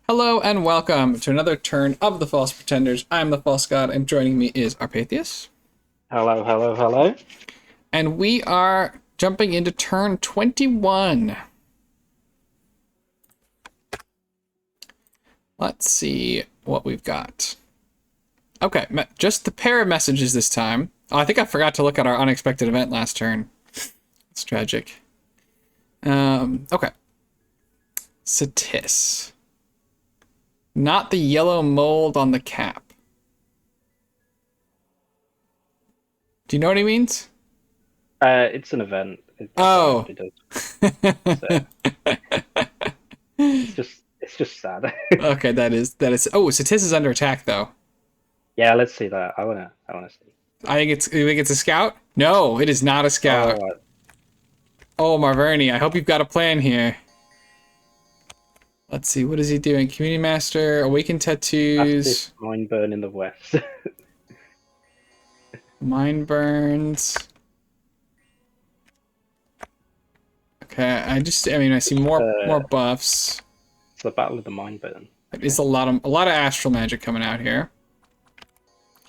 Hello and welcome to another turn of the False Pretenders. I'm the False God, and joining me is Arpathius. Hello, hello, hello. And we are jumping into turn 21. Let's see what we've got. Okay, just the pair of messages this time. Oh, I think I forgot to look at our unexpected event last turn. It's tragic. Okay. Satis. Not the yellow mold on the cap. Do you know what he means? It's an event. Oh. It's just sad. Okay, that is. Oh, Satis is under attack though. Yeah, let's see that. I wanna see. You think it's a scout? No, it is not a scout. Oh, Oh, Marverni, I hope you've got a plan here. Let's see, what is he doing? Community Master, Awakened Tattoos. Mind burn in the west. Mind Burns. Okay, I see more buffs. It's the battle of the mind burn. There's a lot of astral magic coming out here.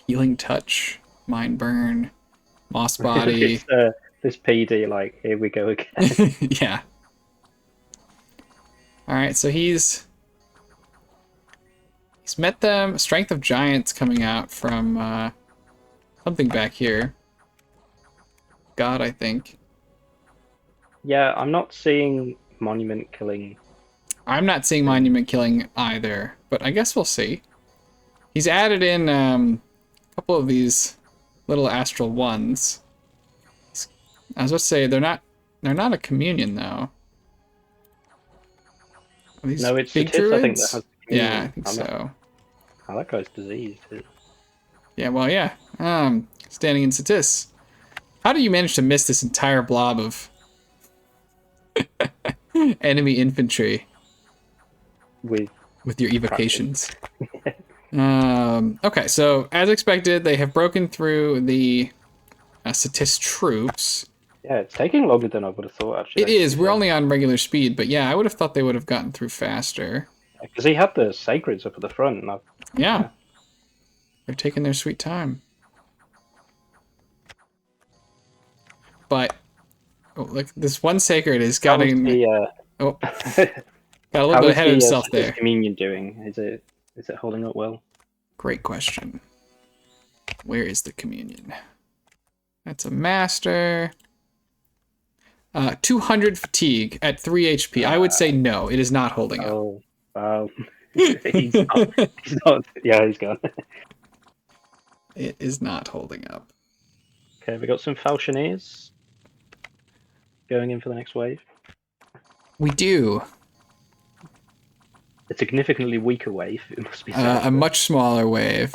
Healing Touch, Mind Burn, Moss Body. This PD, like, here we go again. Yeah. Alright, so he's met them. Strength of Giants coming out from something back here. God, I think. Yeah, I'm not seeing monument killing. I'm not seeing monument killing either, but I guess we'll see. He's added in a couple of these little astral ones. I was about to say they're not a communion though. No, it's big Satis, druids? I think that has Yeah, I think so. Oh, that guy's diseased. Yeah, well, yeah. Standing in Satis. How do you manage to miss this entire blob of enemy infantry with your evocations? Okay, so as expected, they have broken through the Satis troops. Yeah, it's taking longer than I would have thought, actually. It is. We're only on regular speed, but yeah, I would have thought they would have gotten through faster. Because he had the sacreds up at the front. And yeah. They're taking their sweet time. But, oh, look, this one sacred is getting... got a little bit ahead of himself there. Communion doing? Is it holding up well? Great question. Where is the communion? That's a master. 200 fatigue at 3 HP. I would say no, it is not holding up. Oh, wow. He's not. Yeah, he's gone. It is not holding up. Okay, we got some Falchineers going in for the next wave. We do. A significantly weaker wave, it must be said. A much smaller wave.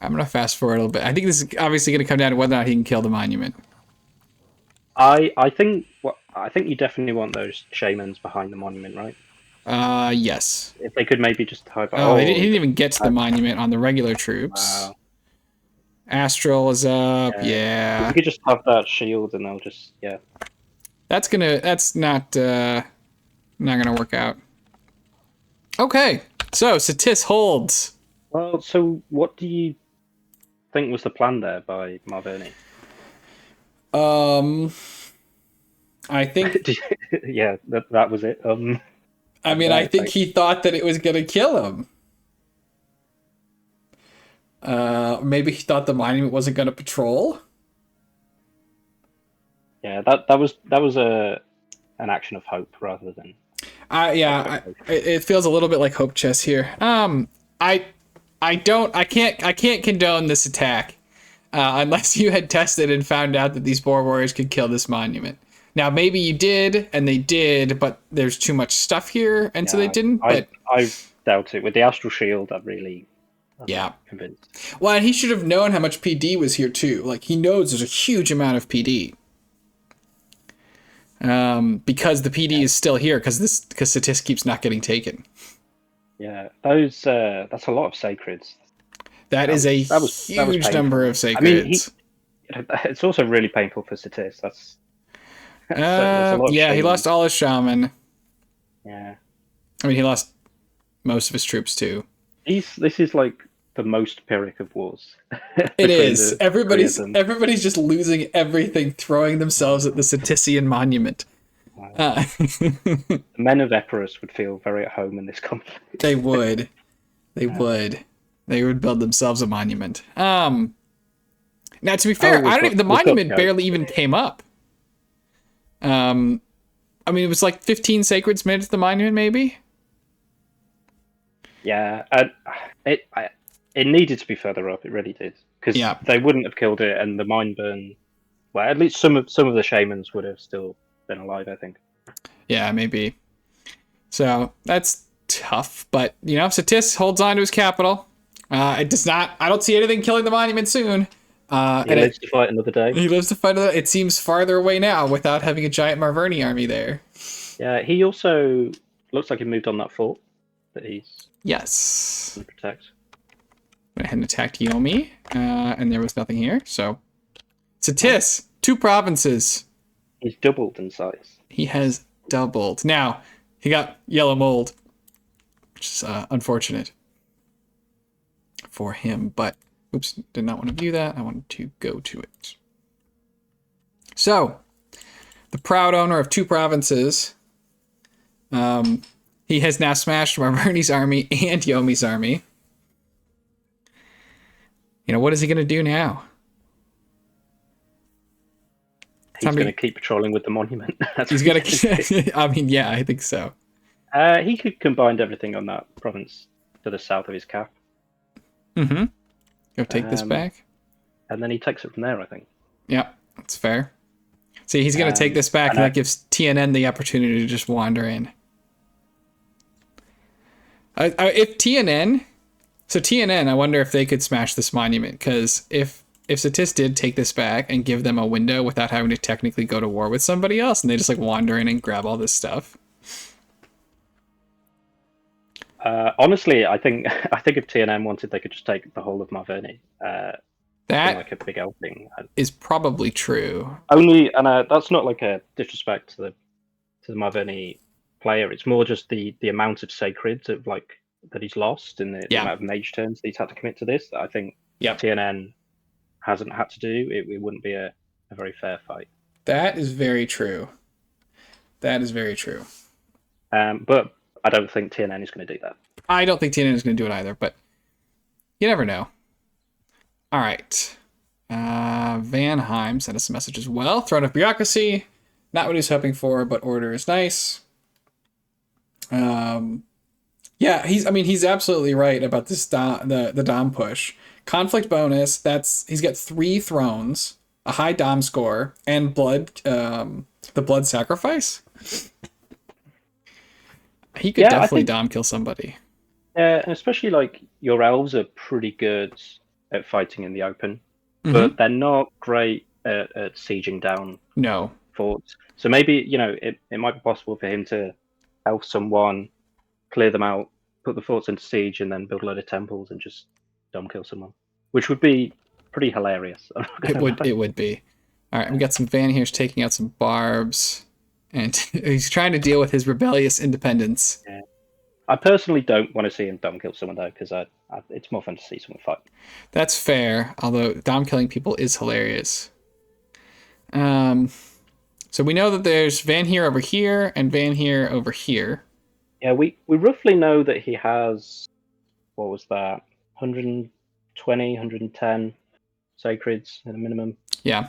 I'm going to fast forward a little bit. I think this is obviously going to come down to whether or not he can kill the monument. I think you definitely want those shamans behind the monument, right? Yes. If they could maybe just type. Oh, he didn't even get to the monument on the regular troops. Wow. Astral is up. Yeah. You could just have that shield, and they'll just That's not gonna work out. Okay, so Satis holds. Well, so what do you think was the plan there by Marverni? I think. Yeah, that was it. I think he thought that it was gonna kill him. Maybe he thought the monument wasn't gonna patrol. Yeah, that was an action of hope rather than. It feels a little bit like hope chess here. I can't condone this attack. Unless you had tested and found out that these boar warriors could kill this monument. Now, maybe you did, and they did, but there's too much stuff here, and so they didn't. But I doubt it. With the Astral Shield, I'm convinced. Well, and he should have known how much PD was here, too. Like, he knows there's a huge amount of PD. Because the PD is still here, because Satis keeps not getting taken. Yeah, that's a lot of sacreds. That is a huge number of sacreds. It's also really painful for Satis. That's he lost all his shaman. Yeah. I mean, he lost most of his troops to. This is like the most Pyrrhic of wars It between is. the three of them. Everybody's just losing everything, throwing themselves at the Satician monument. The men of Epirus would feel very at home in this conflict. They would. They would. They would build themselves a monument. Now, to be fair, the monument barely even came up. I mean, it was like 15 sacreds made to the monument, maybe. Yeah, it needed to be further up. It really did, because they wouldn't have killed it, and the mine burn. Well, at least some of the shamans would have still been alive, I think. Yeah, maybe. So that's tough, but Satis holds on to his capital. It does not. I don't see anything killing the monument soon. He lives to fight another day. He lives to fight another. It seems farther away now without having a giant Marverni army there. Yeah, he also looks like he moved on that fort that he's going to protect. Went ahead and attacked Yomi, and there was nothing here. So, Satis, 2 provinces. He's doubled in size. He has doubled. Now, he got yellow mold, which is unfortunate for him, but oops, did not want to view that. I wanted to go to it. So, the proud owner of 2 provinces, he has now smashed Marverni's army and Yomi's army. What is he going to do now? He's going to keep patrolling with the monument. He's going to. I mean, yeah, I think so. He could combine everything on that province to the south of his cap. Mm-hmm. Go take this back. And then he takes it from there, I think. Yeah, that's fair. See, he's going to take this back, and that gives TNN the opportunity to just wander in. If TNN... So TNN, I wonder if they could smash this monument, because if Satis did take this back and give them a window without having to technically go to war with somebody else, and they just wander in and grab all this stuff. Honestly, I think if TNN wanted, they could just take the whole of Marverni. That like a big helping is probably true. Only, and that's not like a disrespect to the Marverni player. It's more just the amount of sacreds of that he's lost and the amount of mage turns that he's had to commit to this. That I think TNN hasn't had to do. It wouldn't be a very fair fight. That is very true. That is very true. But I don't think TNN is going to do that. I don't think TNN is going to do it either, but you never know. All right. Vanheim sent us a message as well. Throne of bureaucracy. Not what he was hoping for, but order is nice. Yeah, he's absolutely right about this the Dom push. Conflict bonus, he's got 3 thrones, a high Dom score, and the blood sacrifice. He could definitely Dom kill somebody. Yeah, especially your elves are pretty good at fighting in the open, but they're not great at sieging down forts. So maybe, it might be possible for him to elf someone, clear them out, put the forts into siege, and then build a load of temples and just Dom kill someone, which would be pretty hilarious. It would be. All right, we got some Van here's taking out some barbs, and he's trying to deal with his rebellious independence. Yeah. I personally don't want to see him Dom kill someone though, because it's more fun to see someone fight. That's fair, although Dom killing people is hilarious. So we know that there's Van here over here and Van here over here. Yeah, we roughly know that he has, what was that, 120, 110 sacreds at a minimum. Yeah.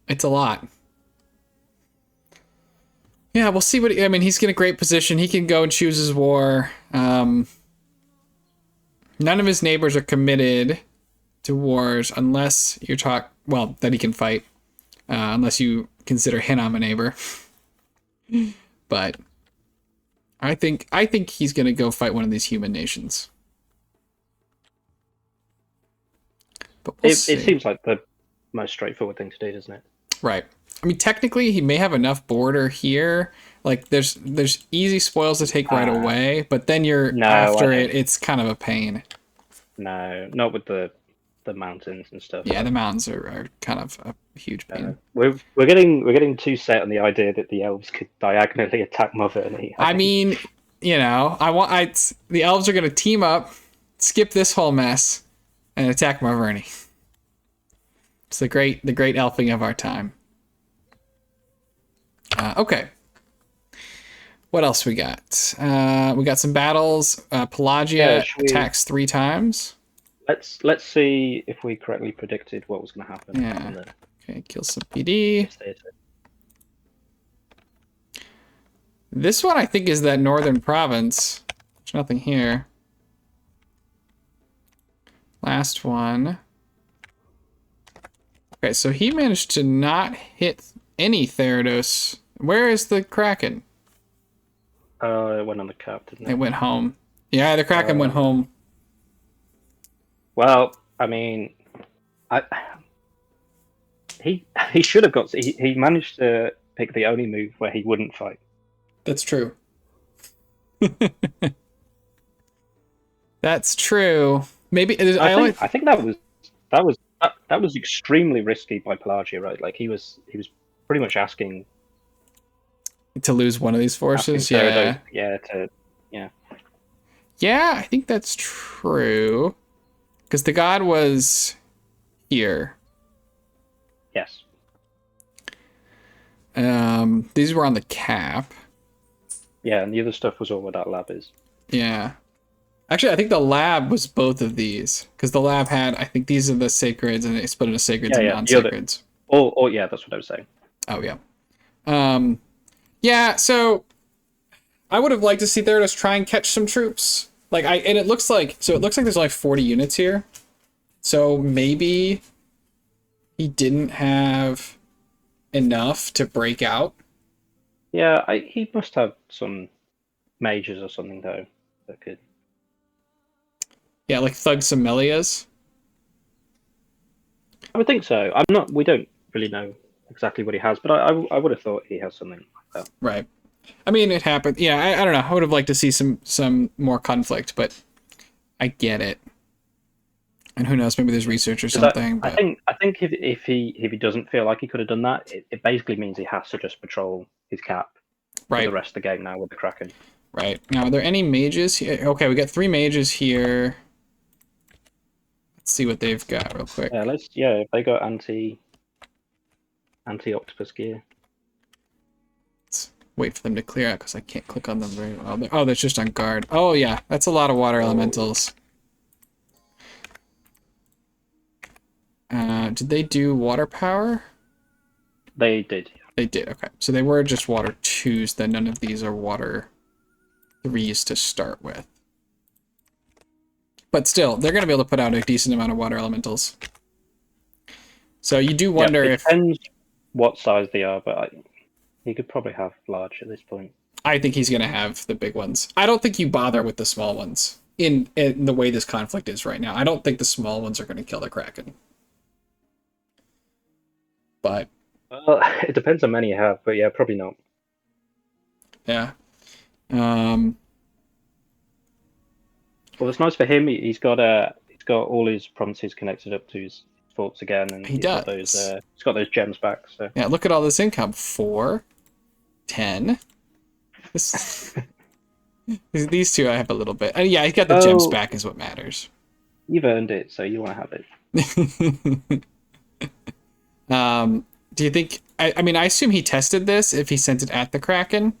It's a lot. Yeah, we'll see he's in a great position. He can go and choose his war. None of his neighbors are committed to wars unless that he can fight. Unless you consider Hinnom a neighbor. But I think he's going to go fight one of these human nations. But it seems like the most straightforward thing to do, doesn't it? Right. I mean, technically, he may have enough border here. There's easy spoils to take right away, but then it's kind of a pain. No, not with the mountains and stuff. Yeah, the mountains are kind of a huge pain. We're getting too set on the idea that the elves could diagonally attack Marverni. I mean, the elves are gonna team up, skip this whole mess, and attack Marverni. It's the great elfing of our time. Okay. What else we got? We got some battles. Pelagia attacks 3 times. Let's see if we correctly predicted what was going to happen. Yeah. Okay, kill some PD. This one I think is that northern province. There's nothing here. Last one. Okay, so he managed to not hit any Theranos. Where is the Kraken? It went on the cap, didn't it? It went home. Yeah, the Kraken went home. Well, I mean, he should have got. He managed to pick the only move where he wouldn't fight. That's true. That's true. Maybe I think that was extremely risky by Pelagia, right? Like he was pretty much asking to lose one of these forces. Yeah. Yeah, I think that's true. Because the god was here. Yes. These were on the cap. Yeah, and the other stuff was all where that lab is. Yeah. Actually, I think the lab was both of these. Because the lab had, I think these are the sacreds, and they split into sacreds and non-sacreds. Oh, yeah, that's what I was saying. Oh, yeah. Yeah, so I would have liked to see Theranos try and catch some troops. And it looks like there's only 40 units here. So maybe he didn't have enough to break out. Yeah, he must have some mages or something though that could. Yeah, like thugs and melias. I would think so. We don't really know exactly what he has, but I would have thought he has something like that. Right. I mean, it happened. Yeah, I don't know. I would have liked to see some more conflict, but I get it. And who knows? Maybe there's research or something. I think if he doesn't feel like he could have done that, it basically means he has to just patrol his cap for the rest of the game now with the Kraken. Right. Now, are there any mages here? Okay, we got 3 mages here. Let's see what they've got real quick. Yeah, they got anti-octopus gear. Let's wait for them to clear out because I can't click on them very well. Oh, that's just on guard. Oh, yeah. That's a lot of water elementals. Did they do water power? They did. They did, okay. So they were just water 2s, then none of these are water 3s to start with. But still, they're going to be able to put out a decent amount of water elementals. So you do wonder it depends what size they are, but he could probably have large at this point. I think he's going to have the big ones. I don't think you bother with the small ones in the way this conflict is right now. I don't think the small ones are going to kill the Kraken. But it depends on how many you have, but yeah, probably not. Yeah. Well, it's nice for him. He's got all his provinces connected up to his forts again, and he's got those gems back. So yeah, look at all this income. 4, 10. These 2 I have a little bit. Yeah, he got the gems back is what matters. You've earned it, so you want to have it. Do you think? I mean, I assume he tested this if he sent it at the Kraken.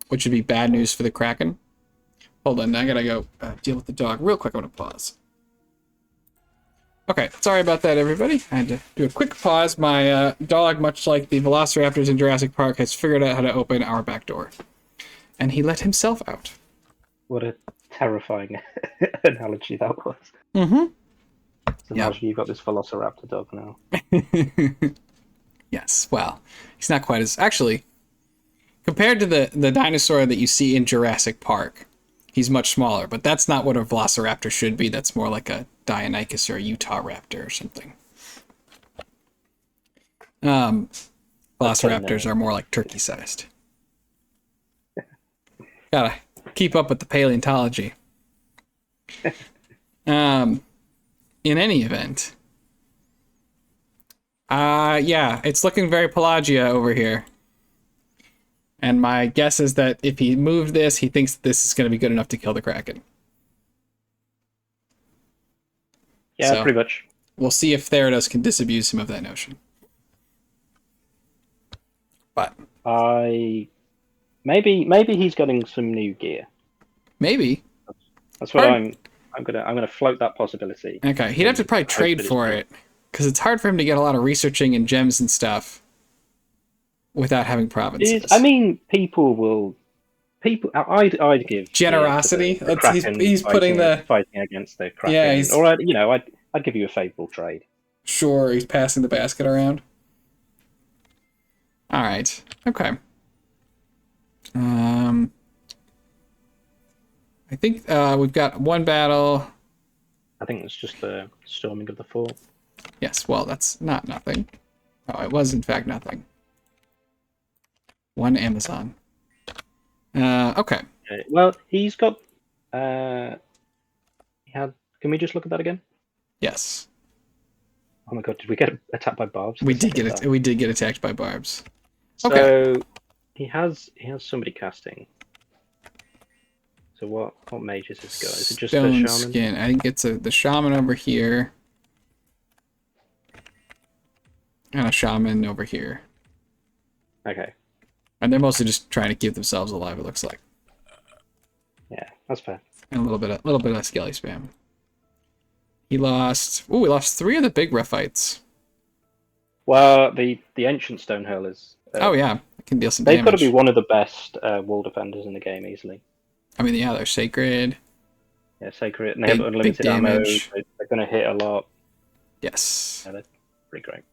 Which would be bad news for the Kraken. Hold on, I gotta go deal with the dog real quick. I'm gonna pause. Okay, sorry about that, everybody. I had to do a quick pause. My dog, much like the velociraptors in Jurassic Park, has figured out how to open our back door. And he let himself out. What a terrifying analogy that was. Mm-hmm. So imagine you've got this velociraptor dog now. Yes, well, he's not quite as... Actually, compared to the dinosaur that you see in Jurassic Park, he's much smaller, but that's not what a velociraptor should be. That's more like a Deinonychus or a Utah raptor or something. Velociraptors are more like turkey-sized. Gotta keep up with the paleontology. In any event, yeah, it's looking very Pelagia over here. And my guess is that if he moved this, he thinks this is going to be good enough to kill the Kraken. Yeah, so, pretty much. We'll see if Theranos can disabuse him of that notion. But maybe he's getting some new gear. Maybe. That's what I'm gonna float that possibility. Okay, he'd have to probably trade for it, because it's hard for him to get a lot of researching and gems and stuff without having provinces. I mean, I'd give generosity. He's putting fighting against the Kraken. Yeah, I'd give you a favorable trade. Sure, he's passing the basket around. All right. Okay. I think we've got one battle. I think it's just the storming of the fort. Yes, well, that's not nothing. Oh, it was in fact nothing. One Amazon. Okay. Well, he's got. Can we just look at that again? Yes. Oh my god! Did we get attacked by barbs? We did get attacked by barbs. Okay. So he has somebody casting. So what mage is this guy? Is it just the shaman? Skin. I think it's the shaman over here. And a shaman over here. Okay. And they're mostly just trying to keep themselves alive, it looks like. Yeah, that's fair. And a little bit of skelly spam. We lost 3 of the big rough fights. Well, the ancient stone hurlers. Oh yeah, it can deal some damage. They've got to be one of the best wall defenders in the game easily. I mean, yeah, they're sacred. Yeah, sacred, and they have unlimited ammo. They're going to hit a lot. Yes. Yeah, they're pretty great.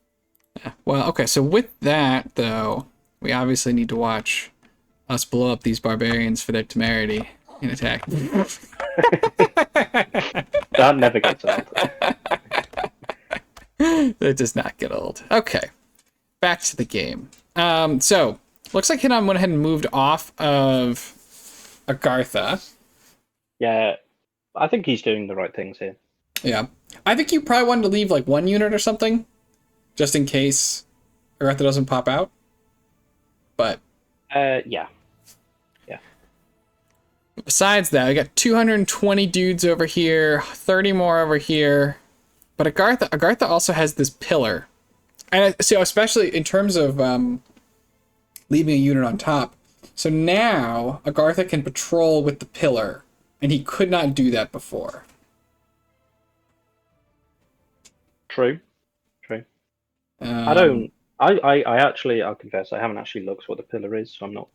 Yeah. Well, okay, so with that, though, we obviously need to watch us blow up these barbarians for their temerity in attack. That never gets old. It does not get old. Okay, back to the game. So, looks like Hinom went ahead and moved off of Agartha. Yeah, I think he's doing the right things here. Yeah. I think you probably wanted to leave like 1 unit or something, just in case Agartha doesn't pop out. But yeah. Besides that, I got 220 dudes over here, 30 more over here. But Agartha also has this pillar. And so especially in terms of leaving a unit on top. So now Agartha can patrol with the pillar, and he could not do that before. True. I'll confess, I haven't actually looked what the pillar is, so I'm not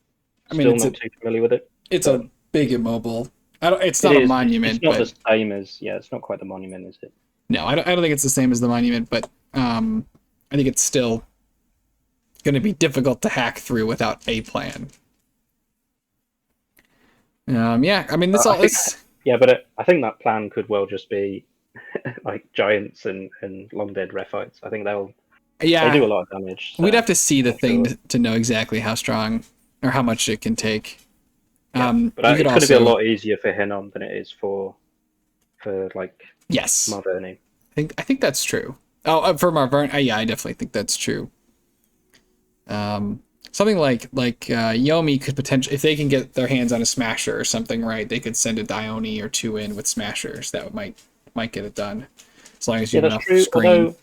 too familiar with it. It's a big immobile. It's not a monument. It's not the same as, it's not quite the monument, is it? No, I don't think it's the same as the monument, but I think it's still going to be difficult to hack through without a plan. Yeah, I mean, but I think that plan could well just be like giants and long dead Rephites. I think they do a lot of damage. So we'd have to see the thing to know exactly how strong or how much it can take. Yeah, but it's going to be a lot easier for Hinom than it is for like Marverni. I think that's true. Oh, for Marverni, yeah, I definitely think that's true. Something like Yomi could potentially, if they can get their hands on a smasher or something, right? They could send a Dione or 2 in with smashers. That might get it done, as long as you have enough screen. Although,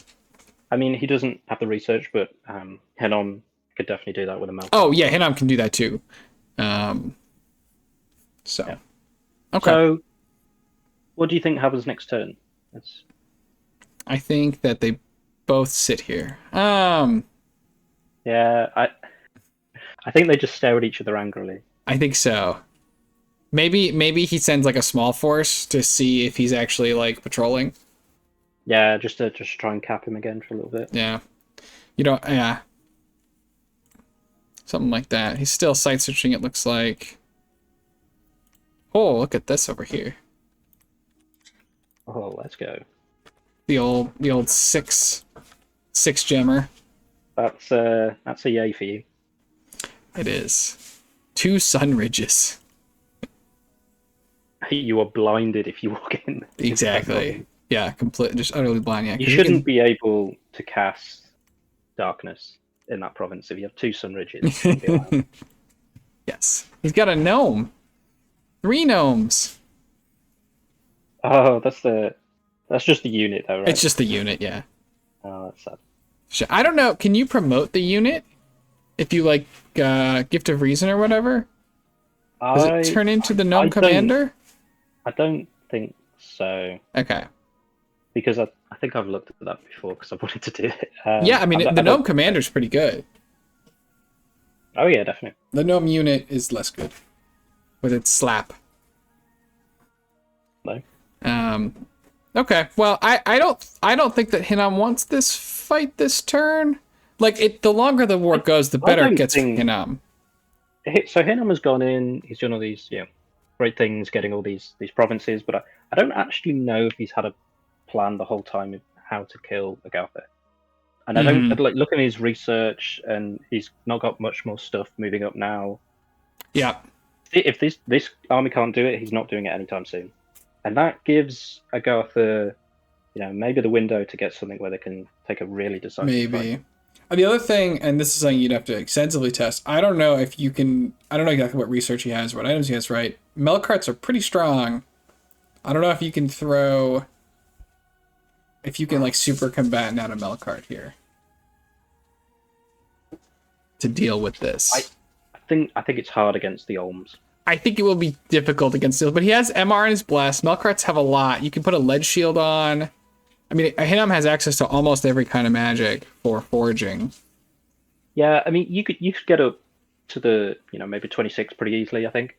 I mean, he doesn't have the research, but Hinom could definitely do that with a mouth. Oh yeah, Hinom can do that too. Okay. So, what do you think happens next turn? I think that they both sit here. Yeah, I think they just stare at each other angrily. I think so. Maybe he sends like a small force to see if he's actually like patrolling. Yeah, just to try and cap him again for a little bit. Yeah. Yeah. Something like that. He's still sight searching, it looks like. Oh, look at this over here. Oh, let's go. The old six gemmer. That's a yay for you. It is. 2 sun ridges. You are blinded if you walk in. Exactly. Yeah, just utterly blind. Yeah, you shouldn't be able to cast darkness in that province if you have 2 sun ridges. Yes. He's got a gnome. 3 gnomes. Oh, that's just the unit though, right? It's just the unit, yeah. Oh, that's sad. I don't know. Can you promote the unit if you like Gift of Reason or whatever? Does it turn into the gnome commander? I don't think so. Okay. Because I think I've looked at that before because I wanted to do it. Yeah, I mean the gnome commander's pretty good. Oh yeah, definitely. The gnome unit is less good with its slap. No. Okay. Well, I don't think that Hinam wants this fight this turn. Like the longer the war goes, the better it gets for Hinam. So Hinam has gone in. He's done all these great things, getting all these provinces. But I don't actually know if he's had a plan the whole time of how to kill Agatha. And I don't like look at his research, and he's not got much more stuff moving up now. Yeah. If this army can't do it, he's not doing it anytime soon. And that gives Agatha, maybe the window to get something where they can take a really decisive fight. The other thing, and this is something you'd have to extensively test, I don't know if you can, I don't know exactly what research he has, what items he has, right? Melkarts are pretty strong. I don't know if you can like super combatant out a Melkart here to deal with this. I think it's hard against the Olms. I think it will be difficult against Steels, but he has MR in his Blast. Melkarts have a lot. You can put a lead shield on. I mean, Hinam has access to almost every kind of magic for forging. Yeah, I mean, you could get up to the maybe 26 pretty easily, I think.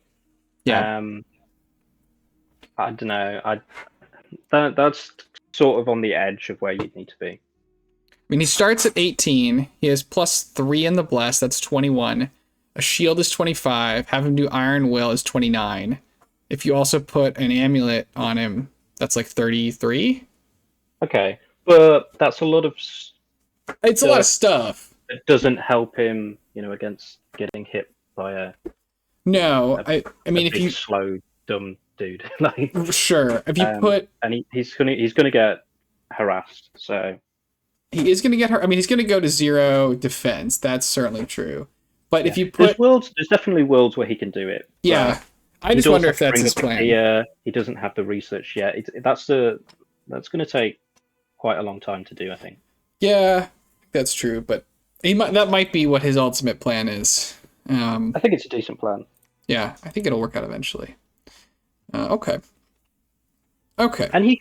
Yeah. I don't know. That's sort of on the edge of where you'd need to be. I mean, he starts at 18. He has +3 in the Blast. That's 21. A shield is 25. Have him do Iron Will is 29. If you also put an amulet on him, that's like 33. Okay, but that's a lot of. It's a lot of stuff. It doesn't help him, against getting hit by a. No, I mean, if you slow, dumb dude, sure, if you put and he's gonna get harassed, so he is gonna get hurt. I mean, he's gonna go to 0 defense. That's certainly true. But if you put there's definitely worlds where he can do it. Yeah, I just wonder if that's his plan. He doesn't have the research yet. That's going to take quite a long time to do, I think. Yeah, that's true. But that might be what his ultimate plan is. I think it's a decent plan. Yeah, I think it'll work out eventually. Okay. And he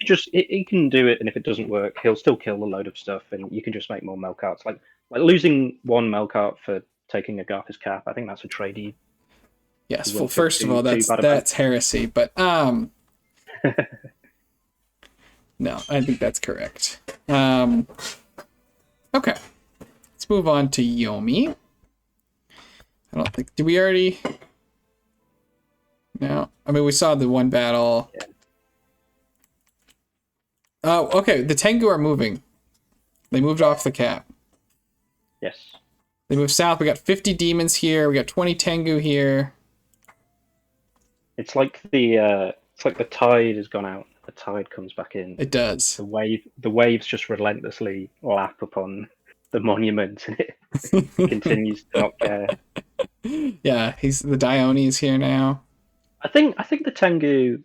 can do it, and if it doesn't work, he'll still kill a load of stuff, and you can just make more Melkarts. Like losing 1 Melkart for taking Agatha's cap, I think that's a tradie. Yes, well, first of all, that's heresy, but no, I think that's correct. Okay, let's move on to Yomi. I don't think, did we already? No, I mean, we saw the one battle. Yeah. Oh, okay, the Tengu are moving. They moved off the cap. Yes. They moved south. We got 50 demons here. We got 20 Tengu here. It's like the tide has gone out. The tide comes back in. It does. The waves just relentlessly lap upon the monument, and it continues to not care. Yeah, the Dione is here now. I think the Tengu,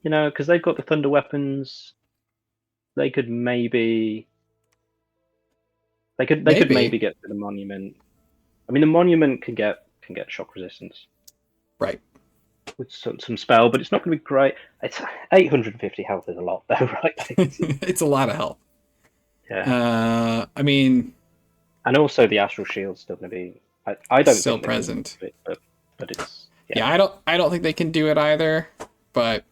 because they've got the thunder weapons, they could maybe. They could maybe get to the monument. I mean, the monument can get shock resistance, right? With some spell, but it's not going to be great. It's 850 health is a lot, though, right? It's a lot of health. Yeah. I mean, and also the astral shield's still going to be. I don't still think present, but it's. Yeah, I don't think they can do it either, but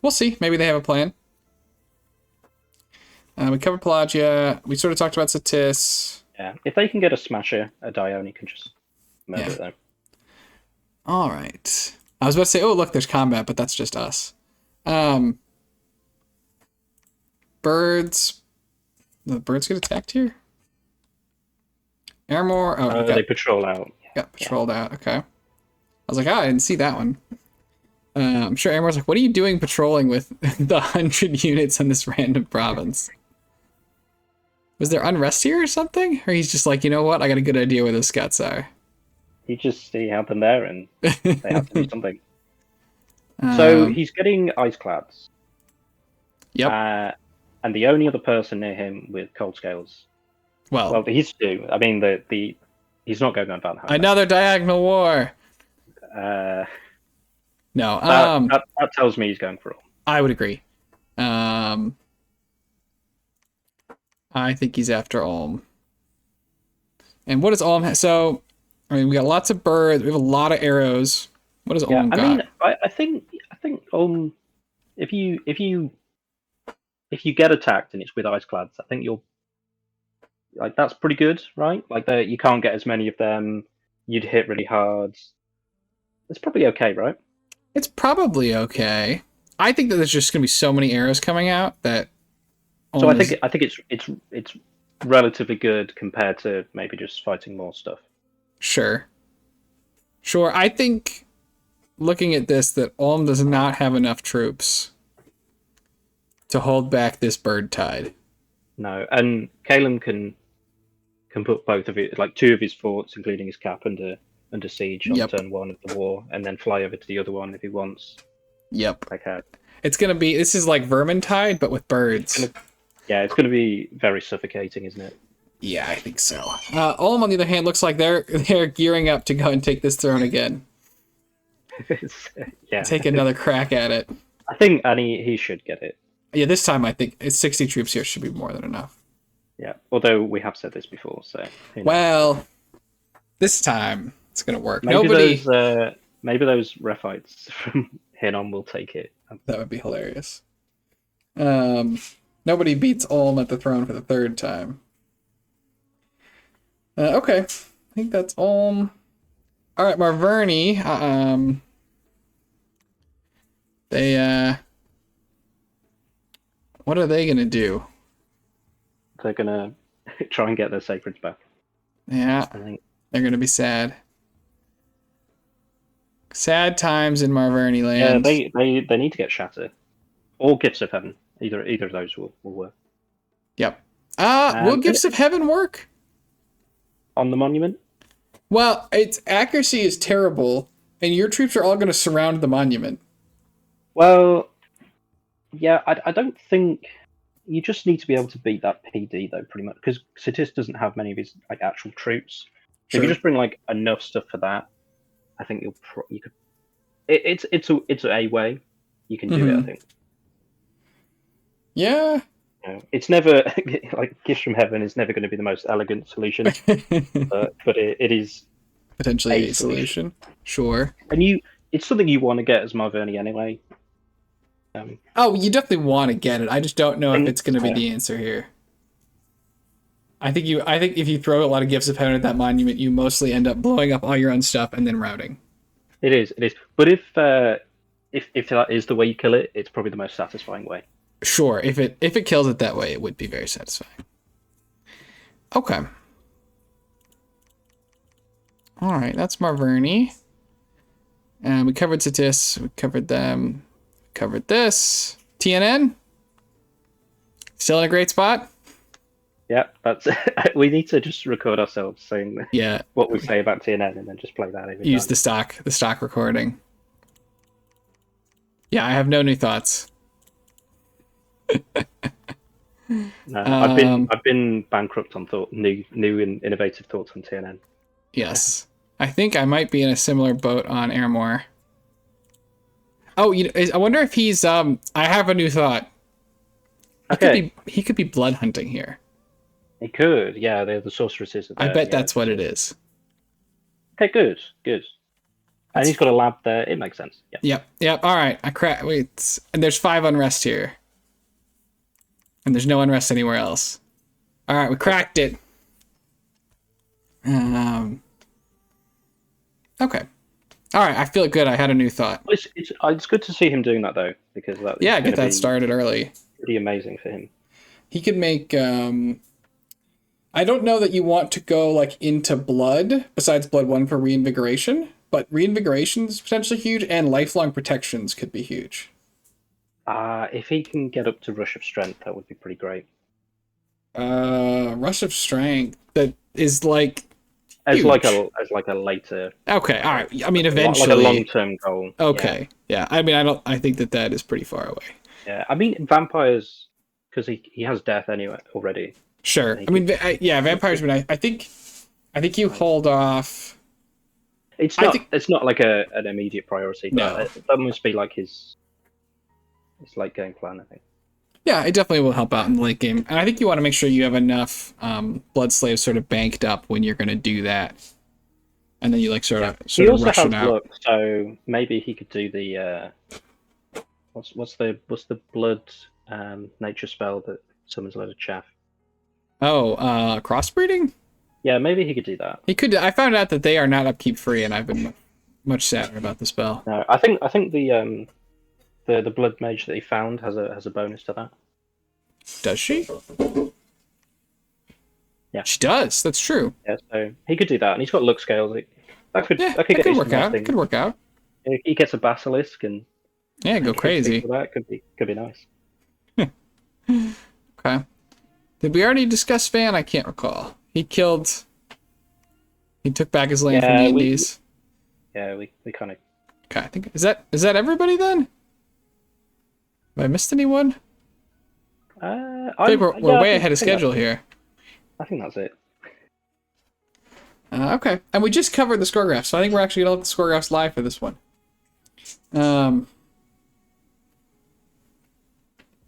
we'll see. Maybe they have a plan. We covered Pelagia. We sort of talked about Satis. Yeah, if they can get a smasher, a Dione can just murder them. All right. I was about to say, oh, look, there's combat, but that's just us. Birds. The birds get attacked here? Airmore. Oh, they patrol out. Got patrolled out. Okay. I was like, I didn't see that one. I'm sure Airmore's like, what are you doing patrolling with the 100 units in this random province? Was there unrest here or something? Or he's just like, you know what? I got a good idea where the scouts are. he had them there, and they had to do something. So he's getting Iceclads. Yep. And the only other person near him with Cold Scales. Well, he's two. I mean, he's not going on Valheim. Another diagonal war. No. That tells me he's going for all. I would agree. I think he's after Ulm. And what does Ulm have? So, I mean, we got lots of birds. We have a lot of arrows. What does Ulm got? I mean, I think Ulm, if you get attacked and it's with Iceclads, I think you'll like that's pretty good, right? Like you can't get as many of them. You'd hit really hard. It's probably okay, right? It's probably okay. I think that there's just gonna be so many arrows coming out that. So I think it's relatively good compared to maybe just fighting more stuff. Sure. I think looking at this that Ulm does not have enough troops to hold back this bird tide. No, and Calum can put both of it, like two of his forts, including his cap, under siege on turn 1 of the war, and then fly over to the other one if he wants. Yep. Okay. This is like Vermintide, but with birds. It's gonna be very suffocating, isn't it? Yeah, I think so. Ulm, on the other hand, looks like they're gearing up to go and take this throne again. Yeah. Take another crack at it. I think, and he should get it. Yeah, this time I think it's 60 troops here should be more than enough. Yeah, although we have said this before, so. Well, this time it's gonna work. Maybe those Rephites from Hinnom will take it. That would be hilarious. Nobody beats Ulm at the throne for the third time. Okay, I think that's Ulm. All right, Marverni. What are they gonna do? They're gonna try and get their sacreds back. Yeah, I think they're gonna be sad. Sad times in Marverni land. Yeah, they need to get Shatter or Gifts of Heaven. Either of those will work. Yep. Will Gifts of Heaven work on the monument? Well, its accuracy is terrible, and your troops are all going to surround the monument. Well, yeah, I don't think you just need to be able to beat that PD though, pretty much, because Sitis doesn't have many of his like actual troops. So if you just bring like enough stuff for that, I think you could. It's a way you can do it. I think. Yeah. It's never like Gifts from Heaven is never going to be the most elegant solution, but it is potentially a solution. Sure. And it's something you want to get as Marverni anyway. You definitely want to get it. I just don't know if it's going to be the answer here. I think if you throw a lot of Gifts of Heaven at that monument, you mostly end up blowing up all your own stuff and then routing. It is. But if that is the way you kill it, it's probably the most satisfying way. Sure, if it kills it that way, it would be very satisfying. Okay. All right, that's Marverni. And we covered Sitis. We covered them. Covered this. TNN. Still in a great spot. Yeah, that's. We need to just record ourselves saying what we say about TNN and then just play that every Use time. the stock recording. Yeah, I have no new thoughts. No, I've been bankrupt on new and innovative thoughts on TNN. Yes, I think I might be in a similar boat on Airmore. Oh, I wonder if he's I have a new thought. He could be blood hunting here. He could, yeah. They're the sorceresses. I bet that's what it is. Okay, good. And he's got a lab there. It makes sense. Yep. All right, wait, and there's 5 unrest here. And there's no unrest anywhere else. All right, we cracked it. Okay. All right, I feel good. I had a new thought. It's good to see him doing that though, because get that started early. Pretty amazing for him. He could make. I don't know that you want to go like into blood besides blood 1 for reinvigoration, but reinvigoration is potentially huge, and lifelong protections could be huge. If he can get up to Rush of Strength, that would be pretty great. Rush of Strength, that is like as huge. like a later. Okay, all right. I mean, eventually, like a long-term goal. Okay, yeah. I mean, I think that is pretty far away. Yeah, I mean vampires, because he has death anyway already. Sure. I mean, yeah, vampires. But I think you hold off. It's not like an immediate priority, but that must be like his late game plan, I think. Yeah, it definitely will help out in the late game, and I think you want to make sure you have enough blood slaves sort of banked up when you're going to do that, and then you like sort of rush it out. Look, so maybe he could do the what's the blood nature spell that summons a load of chaff. Oh, crossbreeding. Yeah, maybe he could do that. He could. I found out that they are not upkeep free, and I've been much sadder about the spell. No, I think the blood mage that he found has a bonus to that. Does she? Yeah, she does. That's true. Yeah, so he could do that, and he's got luck scales. That could work out. Could work out. He gets a basilisk and go crazy. That could be nice. Okay. Did we already discuss Van? I can't recall. He took back his land from the Indies. We kind of. Okay, I think is that everybody then? Have I missed anyone? I think we're way ahead of schedule here. I think that's it. Okay, and we just covered the score graphs, so I think we're actually gonna let the score graphs live for this one.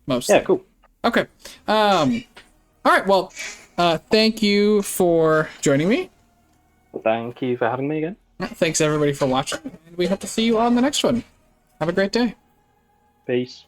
Mostly. Yeah, cool. Okay. All right. Well, thank you for joining me. Thank you for having me again. Thanks everybody for watching, and we hope to see you on the next one. Have a great day. Peace.